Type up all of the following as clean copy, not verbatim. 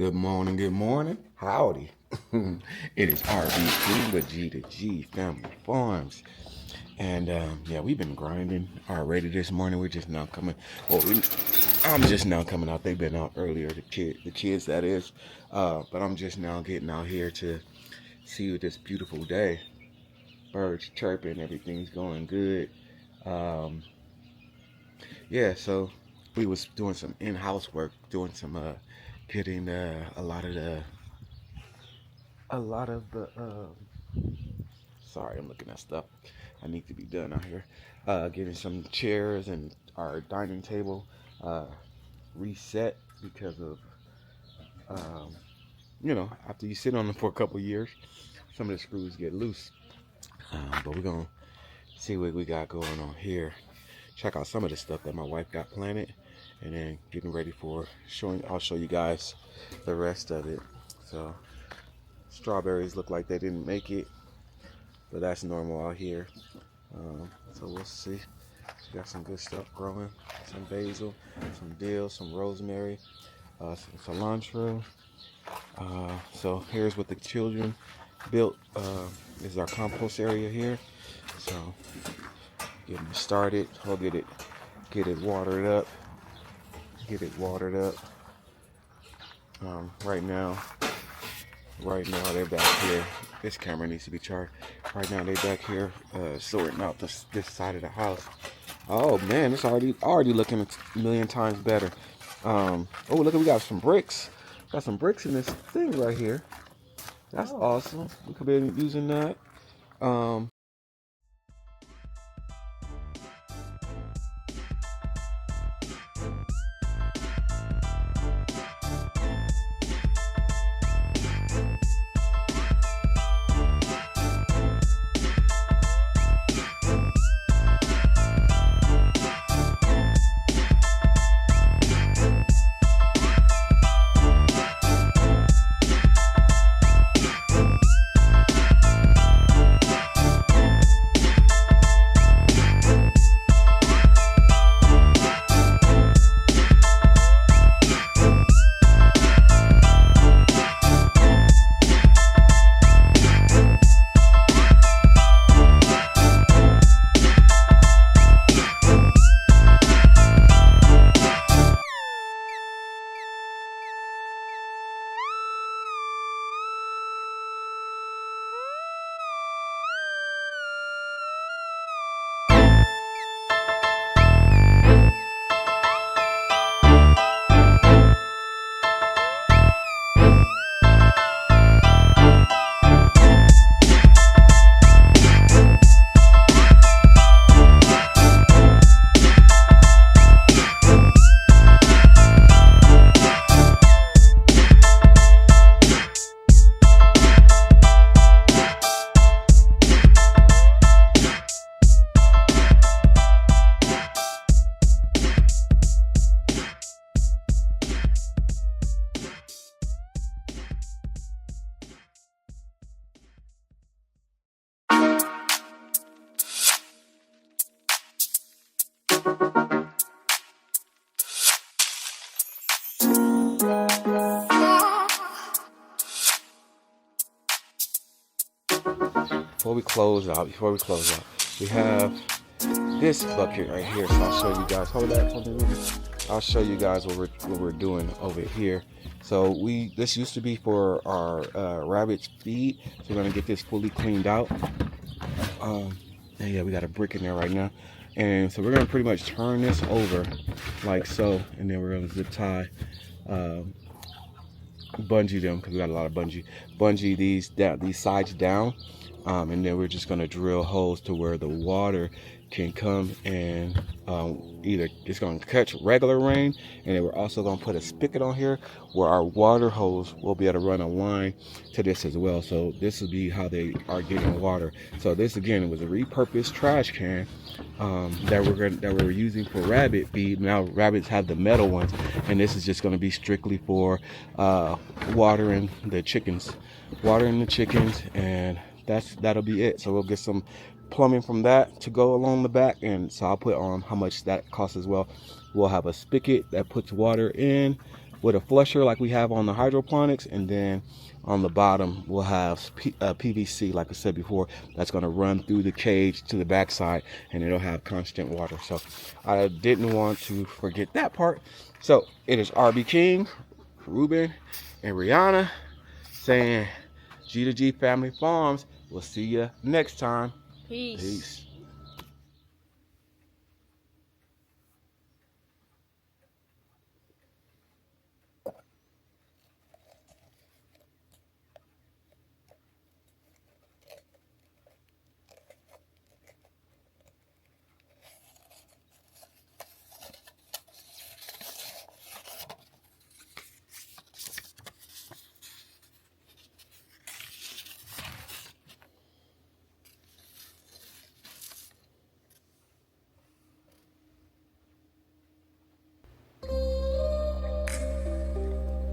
Good morning, howdy. It is Rbking with G2G Family Farms. And yeah, we've been grinding already this morning. We're just now coming, I'm just now coming out. They've been out earlier, the kids that is. But I'm just now getting out here to see this beautiful day. Birds chirping, everything's going good. Yeah, so we was doing some in-house work, doing some getting a lot of the sorry, I'm looking at stuff I need to be done out here. Getting some chairs and our dining table reset because of after you sit on them for a couple years, some of the screws get loose. But we're gonna see what we got going on here. Check out some of the stuff that my wife got planted, and then getting ready for showing. I'll show you guys the rest of it. So strawberries look like they didn't make it, but that's normal out here. So we'll see. We got some good stuff growing. Some basil, some dill, some rosemary, some cilantro. So here's what the children built. This is our compost area here. So getting started. I'll get it watered up. Right now they're back here. This camera needs to be charged. Right now they're back here sorting out this side of the house. Oh man, it's already looking a million times better. Oh look, we got some bricks. Got some bricks in this thing right here. That's awesome. We could be using that. Before we close out, we have this bucket right here. So I'll show you guys. Hold that for me. I'll show you guys what we're doing over here. So this used to be for our rabbits feed. So we're gonna get this fully cleaned out. And yeah, we got a brick in there right now. And so we're gonna pretty much turn this over like so, and then we're gonna zip tie, bungee them, because we got a lot of bungee these sides down. And then we're just going to drill holes to where the water can come and either it's going to catch regular rain, and then we're also going to put a spigot on here where our water hose will be able to run a line to this as well. So this will be how they are getting water. So this again was a repurposed trash can that we're using for rabbit feed. Now rabbits have the metal ones, and this is just going to be strictly for watering the chickens, and that'll be it. So we'll get some plumbing from that to go along the back, and so I'll put on how much that costs as well. We'll have a spigot that puts water in with a flusher like we have on the hydroponics, and then on the bottom we'll have PVC, like I said before, that's going to run through the cage to the backside, and it'll have constant water. So I didn't want to forget that part. So it is Rbking, Ruben, and Rihanna saying G2G Family Farms. We'll see you next time. Peace.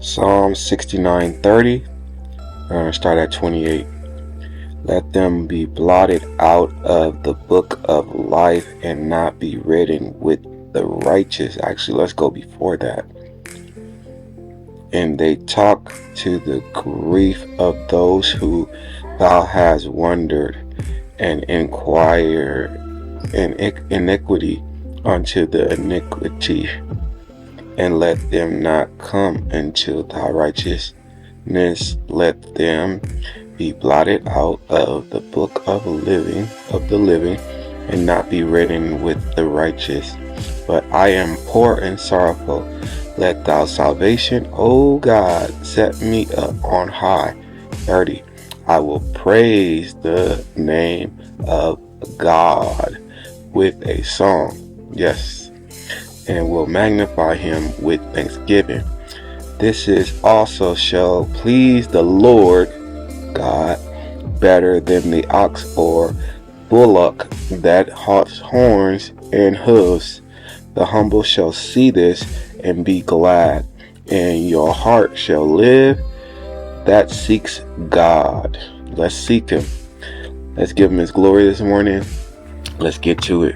Psalm 69:30. Start at 28. Let them be blotted out of the book of life and not be written with the righteous. Actually, let's go before that. And they talk to the grief of those who thou hast wondered, and inquire in iniquity unto the iniquity, and let them not come into thy righteousness. Let them be blotted out of the book of the living, and not be written with the righteous. But I am poor and sorrowful. Let thou salvation, O God, set me up on high. 30. I will praise the name of God with a song. Yes. And will magnify him with thanksgiving. This is also shall please the Lord God better than the ox or bullock that hath horns and hoofs. The humble shall see this and be glad, and your heart shall live that seeks God. Let's seek him. Let's give him his glory this morning. Let's get to it.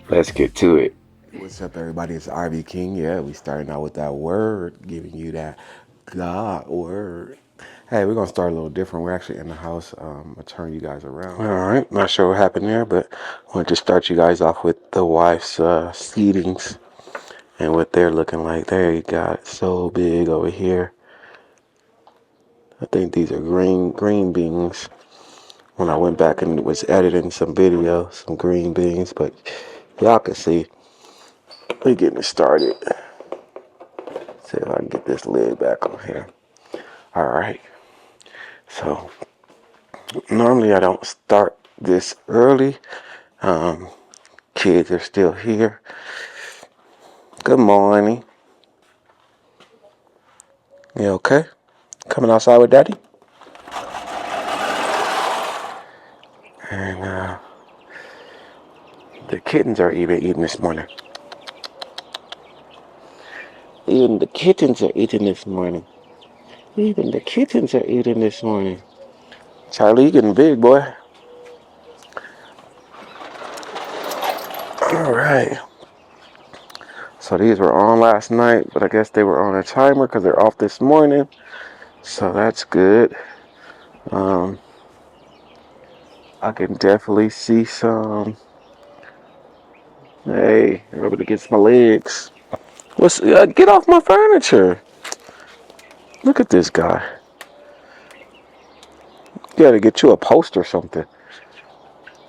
What's up, everybody? It's Rbking. Yeah, we starting out with that word, giving you that God word. Hey, we're going to start a little different. We're actually in the house. I'll turn you guys around. All right. Not sure what happened there, but I wanted to start you guys off with the wife's seedings and what they're looking like. There you got it. So big over here. I think these are green beans. When I went back and was editing some videos, some green beans, but y'all can see we're getting started. See if I can get this lid back on here. All right. So normally I don't start this early. Kids are still here. Good morning. You okay? Coming outside with Daddy? And the kittens are even eating this morning. Even the kittens are eating this morning. Charlie, you getting big, boy. All right. So these were on last night, but I guess they were on a timer because they're off this morning. So that's good. I can definitely see some. Hey, rubbing against my legs. Get off my furniture. Look at this guy. You gotta get you a post or something.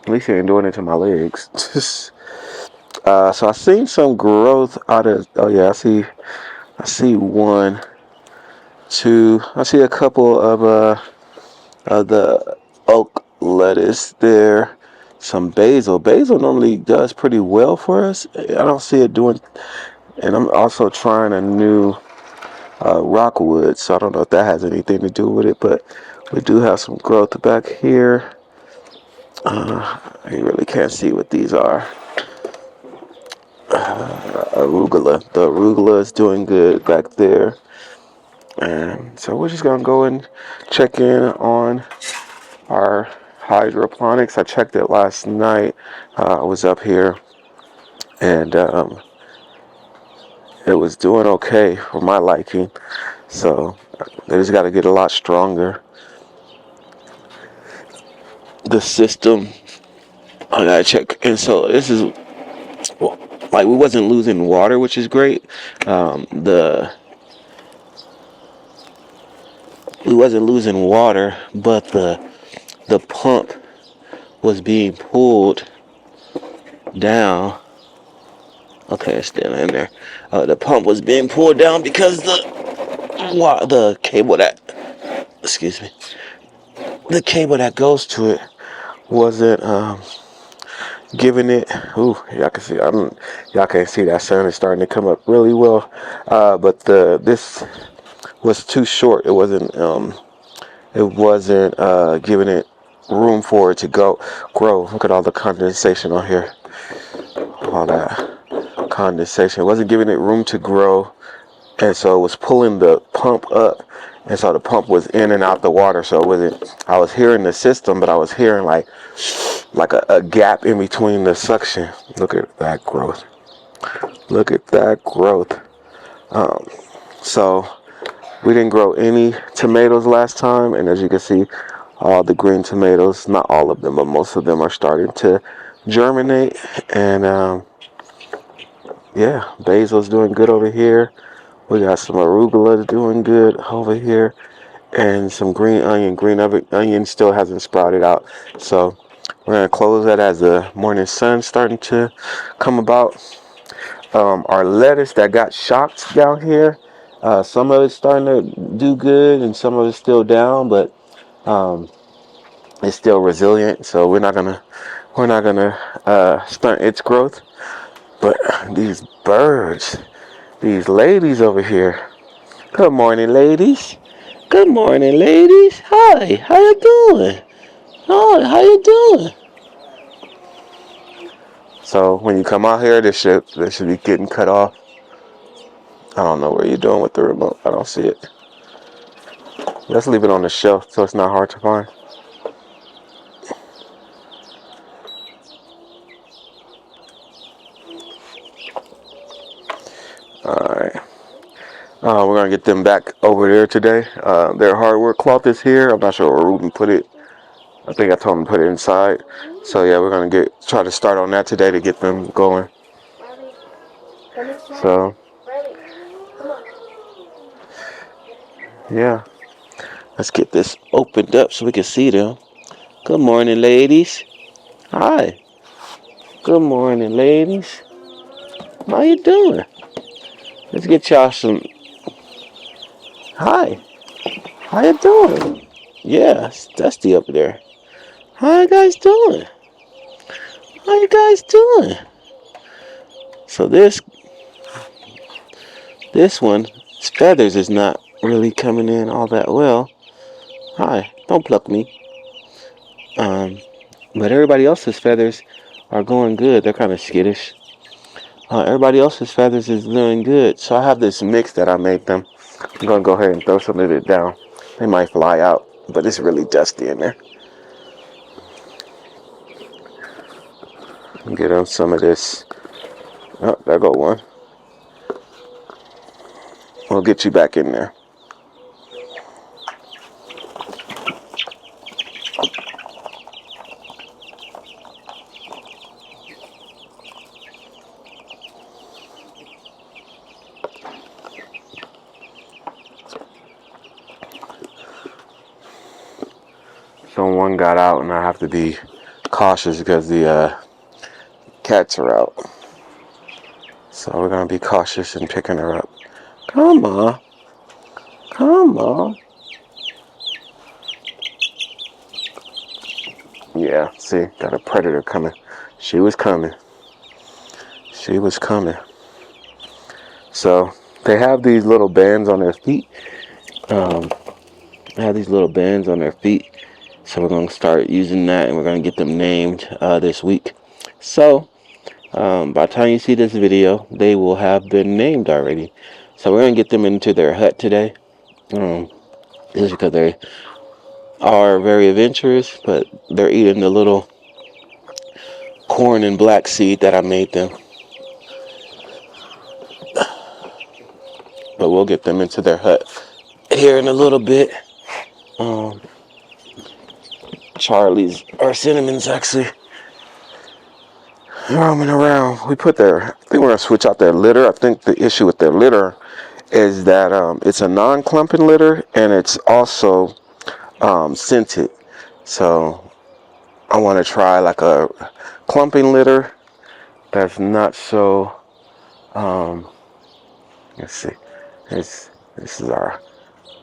At least he ain't doing it to my legs. So I seen some growth out of. Oh yeah, I see 1, 2. I see a couple of the oak lettuce there. Some basil. Basil normally does pretty well for us. I don't see it doing. And I'm also trying a new rockwood, so I don't know if that has anything to do with it, but we do have some growth back here. You really can't see what these are. Arugula. The arugula is doing good back there. And so we're just going to go and check in on our hydroponics. I checked it last night. I was up here, and it was doing okay for my liking. So they just got to get a lot stronger. The system, I gotta check. And so this is, well, like, we wasn't losing water, which is great. We wasn't losing water, but the pump was being pulled down. Okay, it's still in there. The pump was being pulled down because the cable that, excuse me, the cable that goes to it wasn't giving it. Ooh, y'all can see. Y'all can't see that sun is starting to come up really well. But this was too short. It wasn't giving it room for it to grow. Look at all the condensation on here. All that condensation. It wasn't giving it room to grow, and so it was pulling the pump up, and so the pump was in and out the water. So it wasn't. I was hearing the system, but I was hearing like a gap in between the suction. Look at that growth. Look at that growth. So we didn't grow any tomatoes last time, and as you can see, all the green tomatoes, not all of them, but most of them are starting to germinate. And yeah, basil's doing good over here. We got some arugula doing good over here, and some green onion. Onion still hasn't sprouted out, so we're gonna close that as the morning sun starting to come about. Our lettuce that got shocked down here, some of it's starting to do good, and some of it's still down, but it's still resilient. So we're not gonna stunt its growth. But these birds, these ladies over here. Good morning, ladies. Good morning, ladies. Hi, how you doing? Hi, how you doing? So when you come out here, this should be getting cut off. I don't know what you're doing with the remote. I don't see it. Let's leave it on the shelf so it's not hard to find. Alright. We're going to get them back over there today. Their hardware cloth is here. I'm not sure where Ruben put it. I think I told him to put it inside. So yeah, we're going to try to start on that today to get them going. So yeah, let's get this opened up so we can see them. Good morning, ladies. Hi. Good morning, ladies. How you doing? Let's get y'all some. Hi. How you doing? Yeah, it's dusty up there. How you guys doing? How you guys doing? So this one's feathers is not really coming in all that well. Hi, don't pluck me. But everybody else's feathers are going good. They're kind of skittish. Everybody else's feathers is doing good. So I have this mix that I made them. I'm going to go ahead and throw some of it down. They might fly out, but it's really dusty in there. Get on some of this. Oh, there go one. We'll get you back in there. Someone got out, and I have to be cautious because the cats are out. So we're going to be cautious in picking her up. Come on. Come on. Yeah, see, got a predator coming. She was coming. She was coming. So they have these little bands on their feet. They have these little bands on their feet. So we're going to start using that, and we're going to get them named this week. So by the time you see this video, they will have been named already. So we're going to get them into their hut today. Just because they are very adventurous, but they're eating the little corn and black seed that I made them. but we'll get them into their hut here in a little bit. Charlie's or Cinnamon's actually roaming around. I think we're gonna switch out their litter. I think the issue with their litter is that it's a non-clumping litter, and it's also scented. So I want to try like a clumping litter that's not so. Let's see. This is our.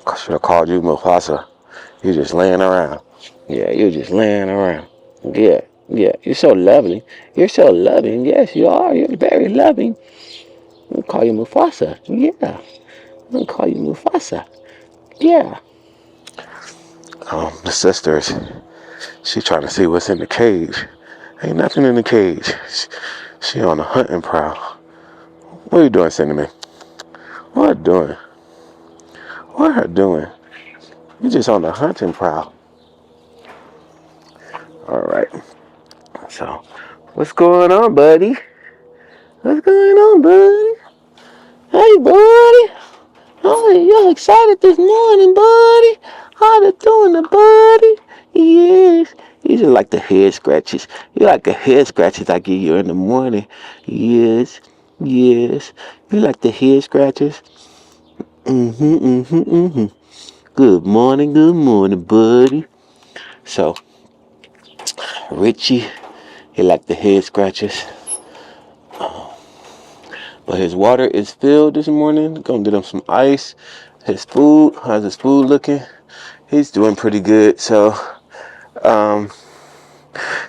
I should have called you Mufasa. You're just laying around. Yeah, you're just laying around. Yeah, yeah. You're so lovely. You're so loving. Yes, you are. You're very loving. I'm gonna call you Mufasa. Yeah. I'm gonna call you Mufasa. Yeah. The sisters. She's trying to see what's in the cage. Ain't nothing in the cage. She on a hunting prowl. What are you doing, Cinnamon? What are you doing? What are you doing? You just on the hunting prowl. All right. So, what's going on, buddy? What's going on, buddy? Hey, buddy. Oh, you're excited this morning, buddy. How you doing, buddy? Yes. You just like the head scratches. You like the head scratches I give you in the morning. Yes. Yes. You like the head scratches? Good morning, buddy. So, Richie, he like the head scratches. But his water is filled this morning. Gonna get him some ice. His food, how's his food looking? He's doing pretty good. So,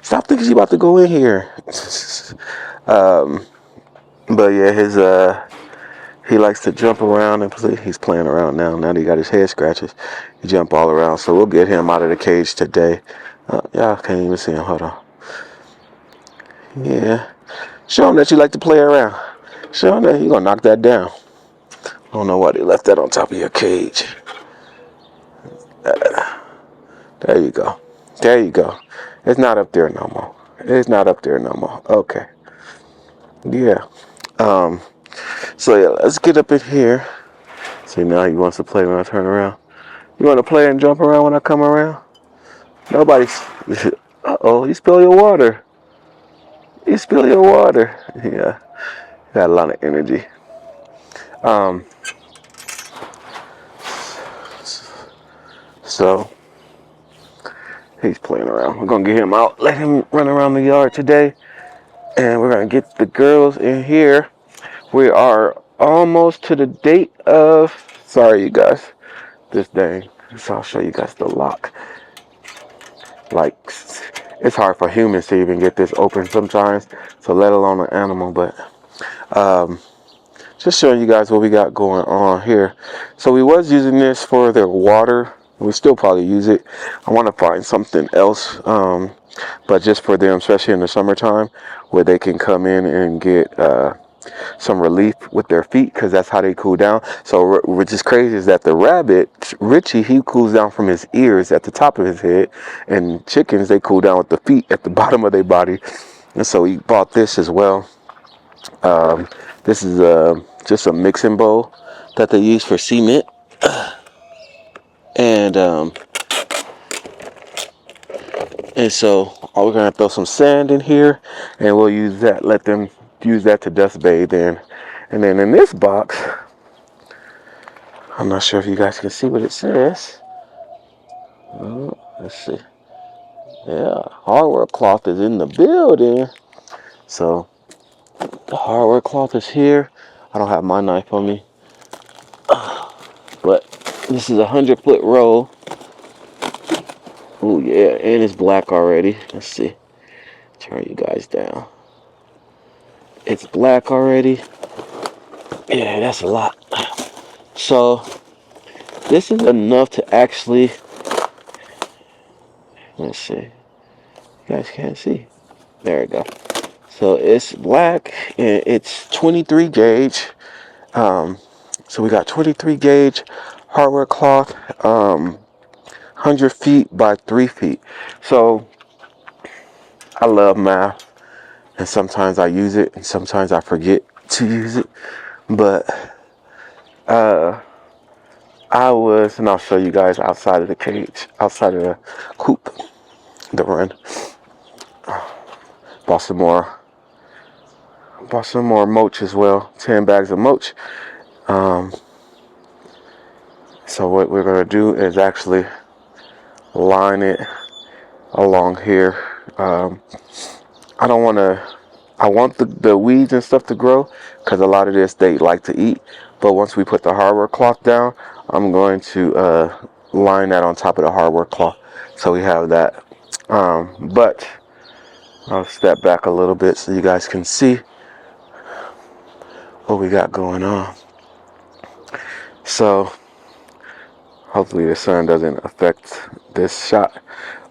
stop thinking he's about to go in here. But yeah, he likes to jump around and play. He's playing around now. Now that he got his head scratches, he jump all around. So we'll get him out of the cage today. Y'all can't even see him. Hold on. Yeah, show him that you like to play around. Show him that you're gonna knock that down. I don't know why they left that on top of your cage. There you go. There you go. It's not up there no more. It's not up there no more. Okay. Yeah. So yeah, let's get up in here. See, now he wants to play when I turn around. You want to play and jump around when I come around? Nobody's. Uh-oh, you spill your water. You spill your water. Yeah. Got a lot of energy. So he's playing around. We're gonna get him out, let him run around the yard today, and we're gonna get the girls in here. We are almost to the date of. Sorry, you guys. This dang. So I'll show you guys the lock. Like, it's hard for humans to even get this open sometimes, so let alone an animal. But just showing you guys what we got going on here. So we was using this for their water. We still probably use it. I want to find something else, but just for them, especially in the summertime, where they can come in and get some relief with their feet, because that's how they cool down. So which is crazy is that the rabbit, Richie, he cools down from his ears at the top of his head, and chickens, they cool down with the feet at the bottom of their body. And so he bought this as well. This is just a mixing bowl that they use for cement, and so we're gonna throw some sand in here, and we'll use that. Let them use that to dust bathe in, and then in this box, I'm not sure if you guys can see what it says. Let's see. Yeah, hardware cloth is in the building. So the hardware cloth is here. I don't have my knife on me, but this is a 100-foot roll. Oh yeah, and it's black already. Let's see. Turn you guys down. It's black already. Yeah, that's a lot. So this is enough to actually. Let's see. You guys can't see. There we go. So it's black and it's 23 gauge. So we got 23 gauge hardware cloth, 100 feet by 3 feet. So I love math, and sometimes I use it and sometimes I forget to use it. But And I'll show you guys outside of the cage, outside of the coop, the run. Bought some more mulch as well, 10 bags of mulch. So what we're gonna do is actually line it along here. I want the weeds and stuff to grow, because a lot of this they like to eat. But once we put the hardware cloth down, I'm going to line that on top of the hardware cloth, so we have that. But I'll step back a little bit so you guys can see what we got going on. So hopefully the sun doesn't affect this shot.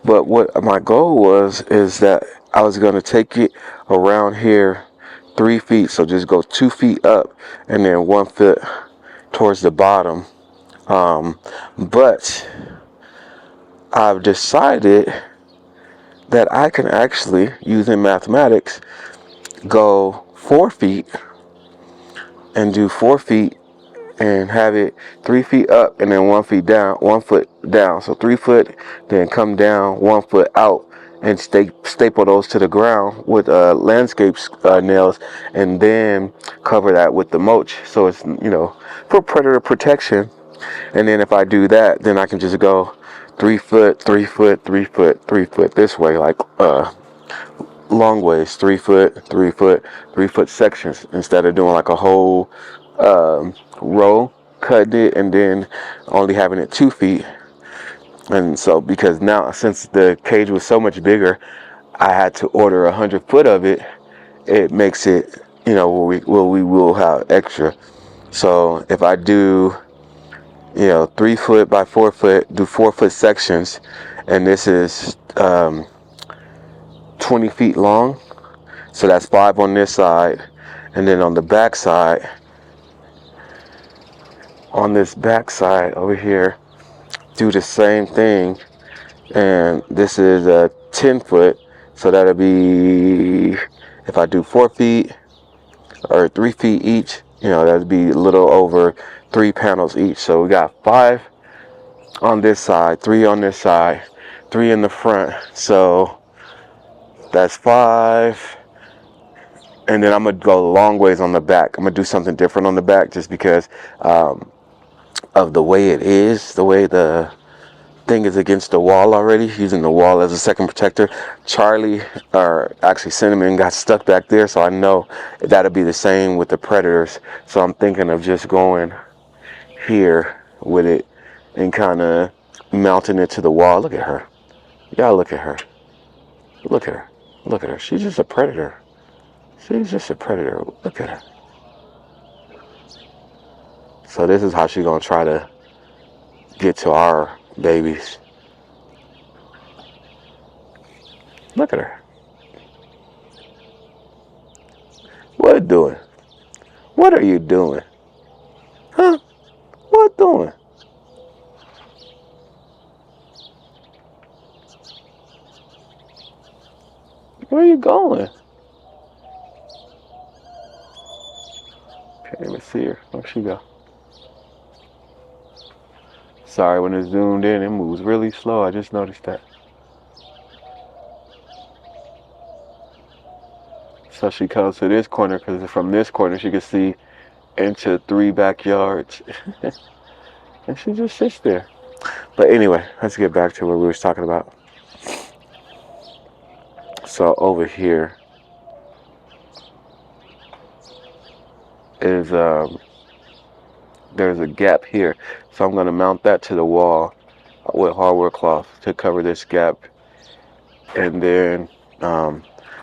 But what my goal is that I was going to take it around here 3 feet. So just go 2 feet up and then 1 foot towards the bottom. But I've decided that I can actually, using mathematics, go 4 feet and do 4 feet and have it 3 feet up and then 1 foot down. So 3 foot, then come down 1 foot out and staple those to the ground with landscape nails, and then cover that with the mulch. So it's, for predator protection. And then if I do that, then I can just go 3 foot, 3 foot, 3 foot, 3 foot this way, like long ways, 3 foot, 3 foot, 3 foot sections, instead of doing like a whole row, cutting it and then only having it 2 feet. And so, because now since the cage was so much bigger, I had to order 100 foot of it. It makes it, where we will have extra. So if I do 3 foot by 4 foot, do 4 foot sections, and this is 20 feet long, so that's 5 on this side, and then on the back side, over here, do the same thing. And this is a 10 foot, so that'll be, if I do 4 feet or 3 feet each, that'd be a little over 3 panels each. So we got 5 on this side, 3 on this side, 3 in the front. So that's 5. And then I'm gonna go long ways on the back. I'm gonna do something different on the back, just because of the way it is, the way the thing is against the wall already, using the wall as a second protector. Charlie, or actually Cinnamon, got stuck back there, so I know that'll be the same with the predators. So I'm thinking of just going here with it and kind of mounting it to the wall. Look at her. Y'all look at her. Look at her. Look at her. She's just a predator. She's just a predator. Look at her. So this is how she's gonna try to get to our babies. Look at her. What are you doing? What are you doing? Huh? What doing? Where are you going? Can't even see her. Where'd she go? Sorry, when it's zoomed in, it moves really slow. I just noticed that. So she comes to this corner, because from this corner she can see into 3 backyards. And she just sits there. But anyway, let's get back to what we were talking about. So over here is there's a gap here, so I'm going to mount that to the wall with hardware cloth to cover this gap, and then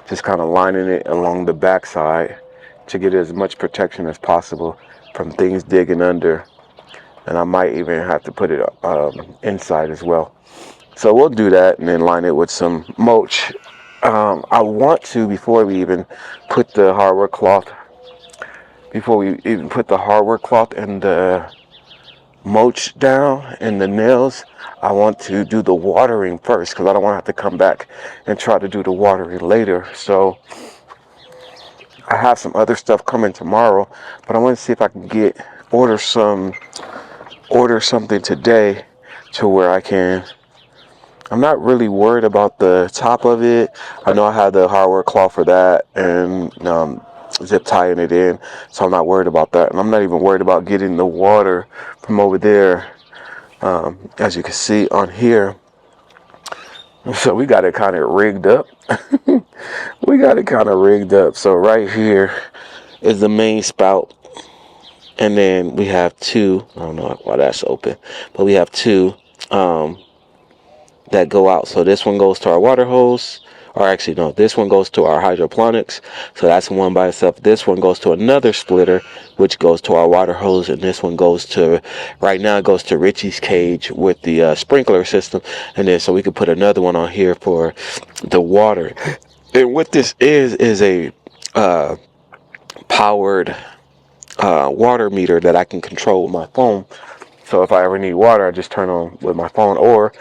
just kind of lining it along the back side to get as much protection as possible from things digging under. And I might even have to put it inside as well. So we'll do that and then line it with some mulch. I want to, before we even put the hardware cloth and the mulch down and the nails, I want to do the watering first, because I don't want to have to come back and try to do the watering later. So I have some other stuff coming tomorrow, but I want to see if I can get order something today to where I'm not really worried about the top of it. I know I have the hardware cloth for that, and zip tying it in, so I'm not worried about that. And I'm not even worried about getting the water from over there, as you can see on here. So we got it kind of rigged up. So right here is the main spout, and then we have two, I don't know why that's open, but we have two that go out. So this one goes to our water hose, or actually no, this one goes to our hydroponics, so that's one by itself. This one goes to another splitter, which goes to our water hose, and this one goes to, right now it goes to Richie's cage with the sprinkler system. And then so we could put another one on here for the water. And what this is a powered water meter that I can control with my phone. So if I ever need water, I just turn on with my phone, or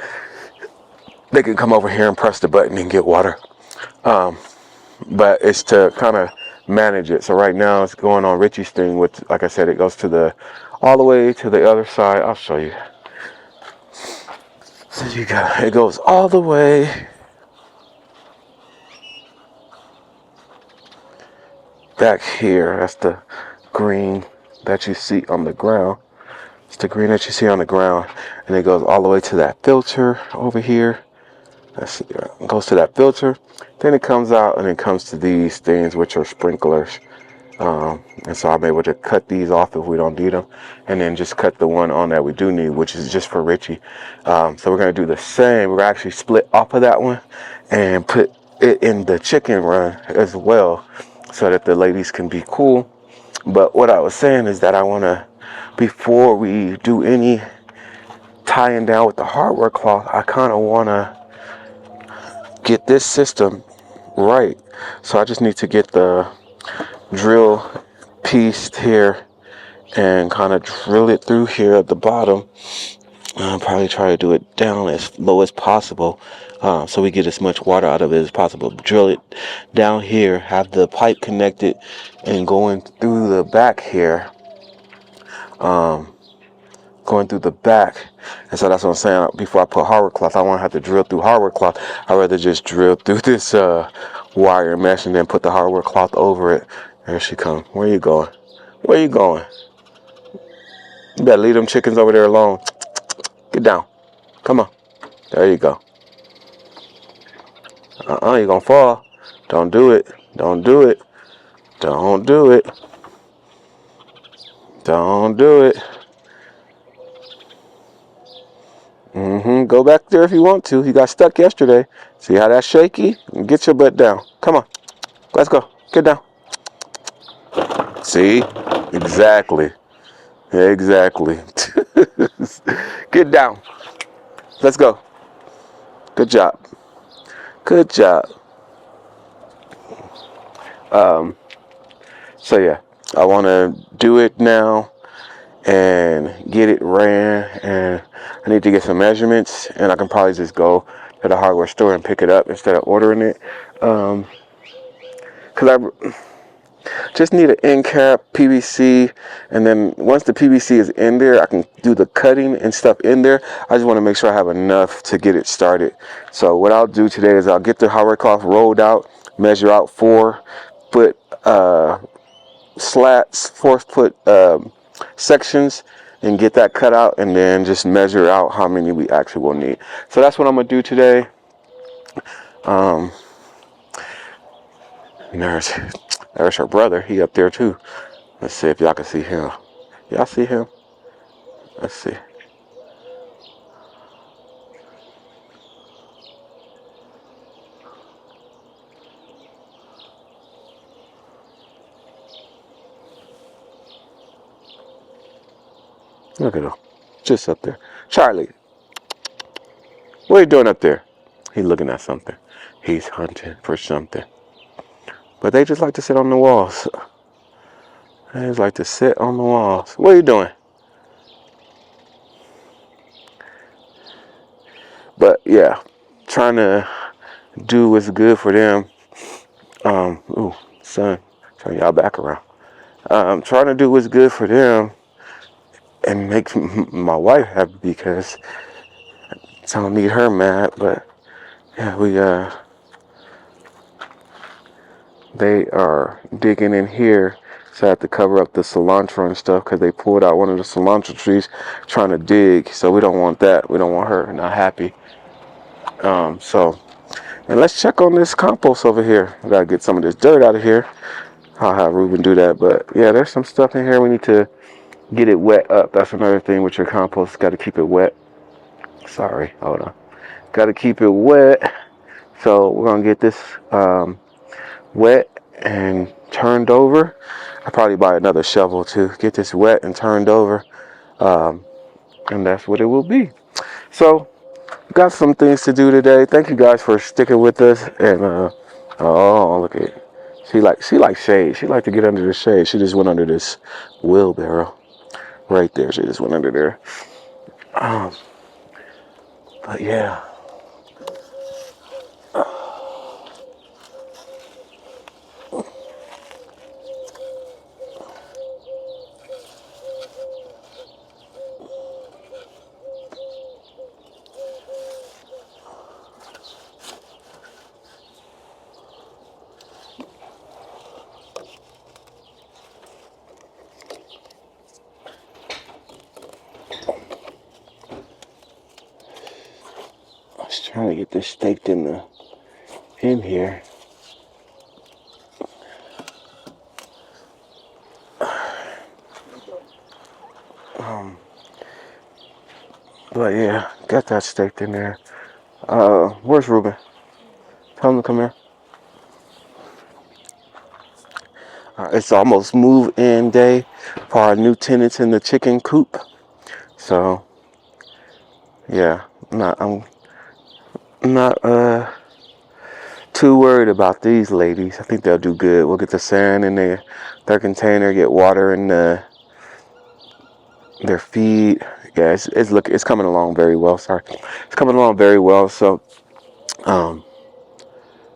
they can come over here and press the button and get water. But it's to kind of manage it. So right now it's going on Richie's thing, which, like I said, it goes to all the way to the other side. I'll show you. So it goes all the way back here. That's the green that you see on the ground. It's the green that you see on the ground, and it goes all the way to that filter over here. It goes to that filter, then it comes out and it comes to these things, which are sprinklers. And so I'm able to cut these off if we don't need them, and then just cut the one on that we do need, which is just for Richie. So we're going to do the same. We're going to actually split off of that one and put it in the chicken run as well, so that the ladies can be cool. But what I was saying is that I want to, before we do any tying down with the hardware cloth, I kind of want to get this system right. So I just need to get the drill piece here and kind of drill it through here at the bottom. I'll probably try to do it down as low as possible, so we get as much water out of it as possible. Drill it down here, have the pipe connected and going through the back here, going through the back. And so that's what I'm saying. Before I put hardware cloth, I won't have to drill through hardware cloth. I'd rather just drill through this wire mesh and then put the hardware cloth over it. There she comes. Where you going? Where you going? You better leave them chickens over there alone. Get down. Come on. There you go. You're gonna fall. Don't do it. Don't do it. Don't do it. Don't do it. Go back there if you want to. You got stuck yesterday. See how that's shaky? Get your butt down. Come on. Let's go. Get down. See? Exactly. Exactly. Get down. Let's go. Good job. Good job. So yeah, I want to do it now and get it ran, and I need to get some measurements, and I can probably just go to the hardware store and pick it up instead of ordering it, because I just need an end cap, PVC, and then once the PVC is in there, I can do the cutting and stuff in there. I just want to make sure I have enough to get it started. So what I'll do today is I'll get the hardware cloth rolled out, measure out 4-foot slats, 4-foot sections, and get that cut out, and then just measure out how many we actually will need. So that's what I'm gonna do today. There's her brother. He up there too. Let's see if y'all can see him. Y'all see him? Let's see. Look at him. Just up there. Charlie, what are you doing up there? He's looking at something. He's hunting for something. But they just like to sit on the walls. They just like to sit on the walls. What are you doing? But yeah, trying to do what's good for them. Ooh, son, turn y'all back around. Trying to do what's good for them and makes my wife happy because it's gonna need her mad. But yeah, they are digging in here, so I have to cover up the cilantro and stuff because they pulled out one of the cilantro trees trying to dig. So we don't want that. We don't want her not happy. And let's check on this compost over here. We gotta get some of this dirt out of here. I'll have Ruben do that. But yeah, there's some stuff in here. We need to get it wet up. That's another thing with your compost. Got to keep it wet. Sorry, hold on. Got to keep it wet. So we're gonna get this wet and turned over. I'll probably buy another shovel to get this wet and turned over, and that's what it will be. So got some things to do today. Thank you guys for sticking with us. And oh, look at it. She likes shade. She like to get under the shade. She just went under this wheelbarrow right there. She just went under there. But yeah. I was trying to get this staked in here. But yeah, got that staked in there. Where's Ruben? Tell him to come here. It's almost move-in day for our new tenants in the chicken coop. So yeah, I'm not too worried about these ladies. I think they'll do good. We'll get the sand in their container, get water in their feed. Yeah, it's coming along very well. Sorry, it's coming along very well. So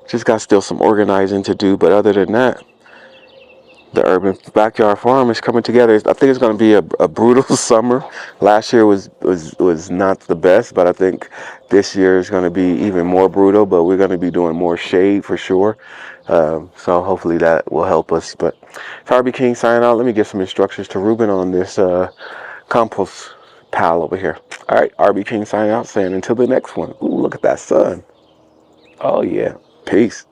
just got still some organizing to do, but other than that, the urban backyard farm is coming together. I think it's going to be a brutal summer. Last year was not the best, but I think this year is going to be even more brutal. But we're going to be doing more shade for sure. So hopefully that will help us. But Rbking signing out. Let me give some instructions to Ruben on this compost pile over here. All right, Rbking signing out, saying until the next one. Ooh, look at that sun. Oh yeah, peace.